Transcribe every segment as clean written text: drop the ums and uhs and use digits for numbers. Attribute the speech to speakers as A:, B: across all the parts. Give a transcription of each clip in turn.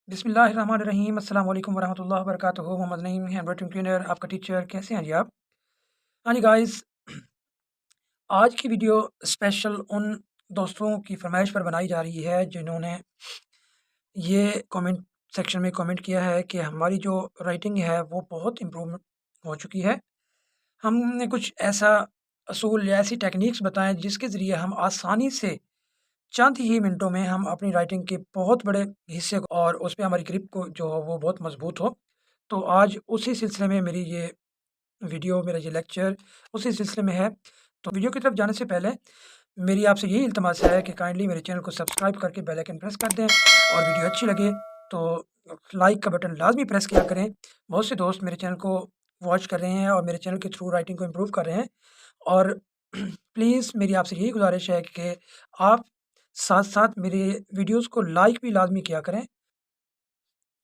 A: बिस्मिल्लाहिर्रहमानिर्रहीम अस्सलाम वालेकुम वरहमतुल्लाहि वबरकातुहू। मोहम्मद नईम हैंडराइटिंग ट्रेनर, आपका टीचर। कैसे हैं जी आप? हाँ जी गाइस, आज की वीडियो स्पेशल उन दोस्तों की फरमाइश पर बनाई जा रही है जिन्होंने ये कमेंट सेक्शन में कमेंट किया है कि हमारी जो राइटिंग है वो बहुत इम्प्रूव हो चुकी है। हमने कुछ ऐसा असूल या ऐसी टेक्निक्स बताएं जिसके ज़रिए हम आसानी से चंद ही मिनटों में हम अपनी राइटिंग के बहुत बड़े हिस्से को और उस पे हमारी ग्रिप को जो हो वो बहुत मज़बूत हो। तो आज उसी सिलसिले में मेरी ये वीडियो, मेरा ये लेक्चर उसी सिलसिले में है। तो वीडियो की तरफ जाने से पहले मेरी आपसे यही इल्तमास है कि काइंडली मेरे चैनल को सब्सक्राइब करके बेल आइकन प्रेस कर दें और वीडियो अच्छी लगे तो लाइक का बटन लाज़मी प्रेस किया करें। बहुत से दोस्त मेरे चैनल को वॉच कर रहे हैं और मेरे चैनल के थ्रू राइटिंग को इम्प्रूव कर रहे हैं और प्लीज़ मेरी आपसे यही गुज़ारिश है कि आप साथ-साथ मेरे वीडियोज़ को लाइक भी लाज़मी किया करें।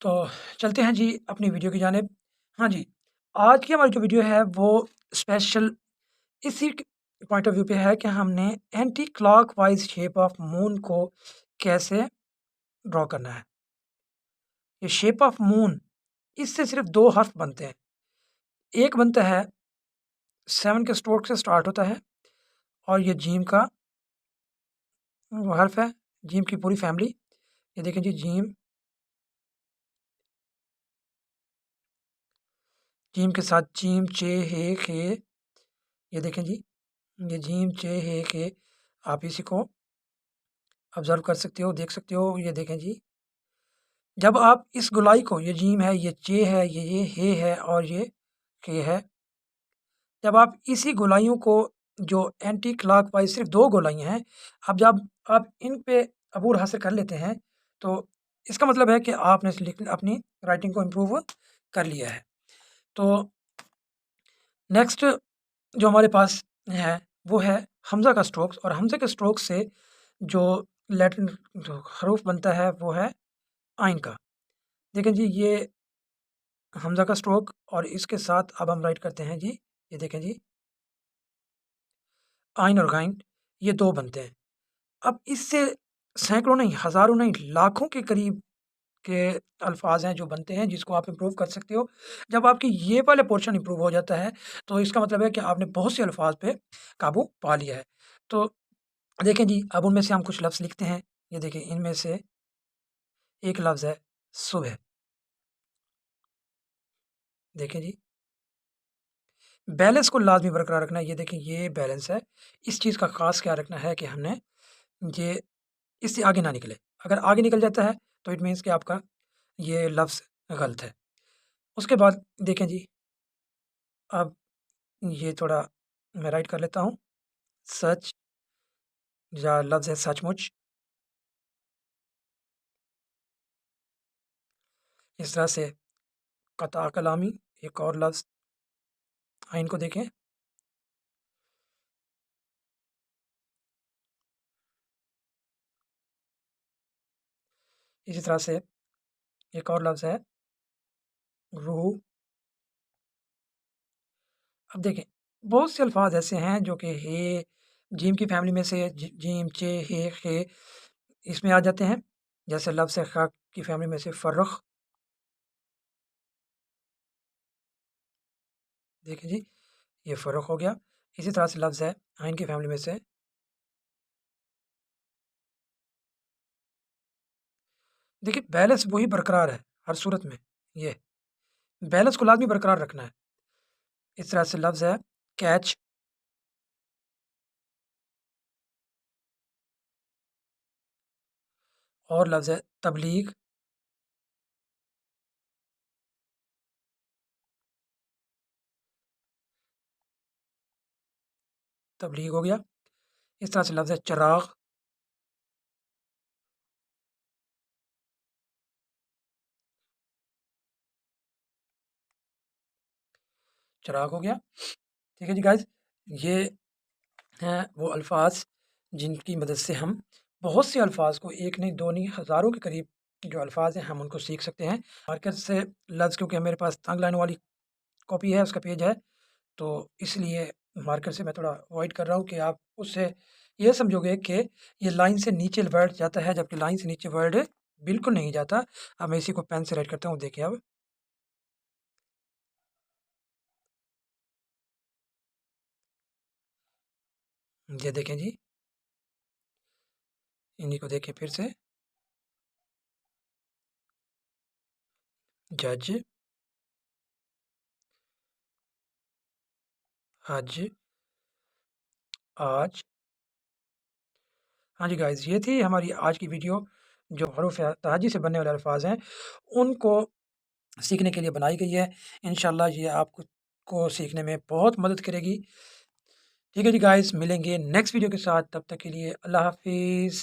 A: तो चलते हैं जी अपनी वीडियो की जानिब। हाँ जी, आज की हमारी जो वीडियो है वो स्पेशल इसी क पॉइंट ऑफ व्यू पे है कि हमने anti clockwise shape of moon को कैसे ड्रॉ करना है। ये शेप ऑफ मून, इससे सिर्फ़ 2 हर्फ बनते हैं। एक बनता है 7 के स्ट्रोक से स्टार्ट होता है और ये जीम का वो हर्फ है, जीम की पूरी फैमिली। ये देखें जी, जीम, जीम के साथ जीम, चे, हे, खे। ये देखें जी, ये जीम, चे, हे, खे। आप इसी को ऑब्ज़र्व कर सकते हो, देख सकते हो। ये देखें जी, जब आप इस गोलाई को, ये जीम है, ये चे है, ये हे है और ये के है। जब आप इसी गोलाइयों को जो एंटी क्लॉकवाइज़ सिर्फ़ 2 गोलाइयाँ हैं, अब जब आप इन पे अबूर हासिल कर लेते हैं, तो इसका मतलब है कि आपने अपनी राइटिंग को इम्प्रूव कर लिया है। तो नेक्स्ट जो हमारे पास है, वो है हमज़ा का स्ट्रोक्स और हमज़े के स्ट्रोक से जो लैटिन जो हरूफ बनता है, वो है आइन का। देखें जी, ये हमज़ा का स्ट्रोक और इसके साथ अब हम राइट करते हैं जी, ये देखें जी, आइन और गाइन, ये 2 बनते हैं। अब इससे सैकड़ों नहीं, हज़ारों नहीं, लाखों के करीब के अल्फ़ाज़ हैं जो बनते हैं जिसको आप इम्प्रूव कर सकते हो। जब आपकी ये वाला पोर्शन इम्प्रूव हो जाता है, तो इसका मतलब है कि आपने बहुत से अल्फ़ाज़ पे काबू पा लिया है। तो देखें जी, अब उनमें से हम कुछ लफ्ज़ लिखते हैं। ये देखिए, इनमें से एक लफ्ज़ है सुबह। देखें जी, बैलेंस को लाज़मी बरकरार रखना है। ये देखिए, ये बैलेंस है। इस चीज़ का ख़ास ख्याल रखना है कि हमने ये इससे आगे ना निकले। अगर आगे निकल जाता है, तो इट मीन्स कि आपका ये लफ्ज़ गलत है। उसके बाद देखें जी, अब ये थोड़ा मैं राइट कर लेता हूँ। सच, या लफ्ज़ है सचमुच। इस तरह से कता कलामी, एक और लफ्ज़, आइन को देखें। इसी तरह से एक और लफ्ज़ है रूह। अब देखें, बहुत से अल्फ़ाज़ ऐसे हैं जो कि हे, जीम की फ़ैमिली में से जीम, चे, हे, खे इसमें आ जाते हैं। जैसे लफ्ज़ है ख़ की फ़ैमिली में से फ़र्रुख़। देखिए जी, ये फ़र्रुख़ हो गया। इसी तरह से लफ्ज़ है आइन की फ़ैमिली में से, देखिए बैलेंस वही बरकरार है हर सूरत में। ये बैलेंस को लाज़मी बरकरार रखना है। इस तरह से लफ्ज़ है कैच और लफ्ज़ है तबलीग। तबलीग हो गया। इस तरह से लफ्ज़ है चिराग। चिराग हो गया। ठीक है जी गाइज़, ये हैं वो अल्फ़ाज़ जिनकी मदद से हम बहुत से अल्फ़ाज़ को, एक नहीं, दो नहीं, हज़ारों के करीब जो अल्फ़ाज़ हैं हम उनको सीख सकते हैं। मार्कर से लफ्ज़, क्योंकि मेरे पास तंग लाइनों वाली कॉपी है, उसका पेज है, तो इसलिए मार्कर से मैं थोड़ा अवॉइड कर रहा हूँ कि आप उससे ये समझोगे कि ये लाइन से नीचे वर्ड जाता है, जबकि लाइन से नीचे वर्ड बिल्कुल नहीं जाता। अब मैं इसी को पेन से राइट करता हूँ, देखिए अब। ये देखें जी, इन्हीं को देखिए फिर से। जज, हज, आज। हाँ जी गाइज़, ये थी हमारी आज की वीडियो, जो हरूफ़ तहज्जुद से बनने वाले अल्फ़ाज़ हैं, उनको सीखने के लिए बनाई गई है। इंशाअल्लाह ये आपको को सीखने में बहुत मदद करेगी। ठीक है जी गाइज़, मिलेंगे नेक्स्ट वीडियो के साथ, तब तक के लिए अल्लाह हाफ़िज़।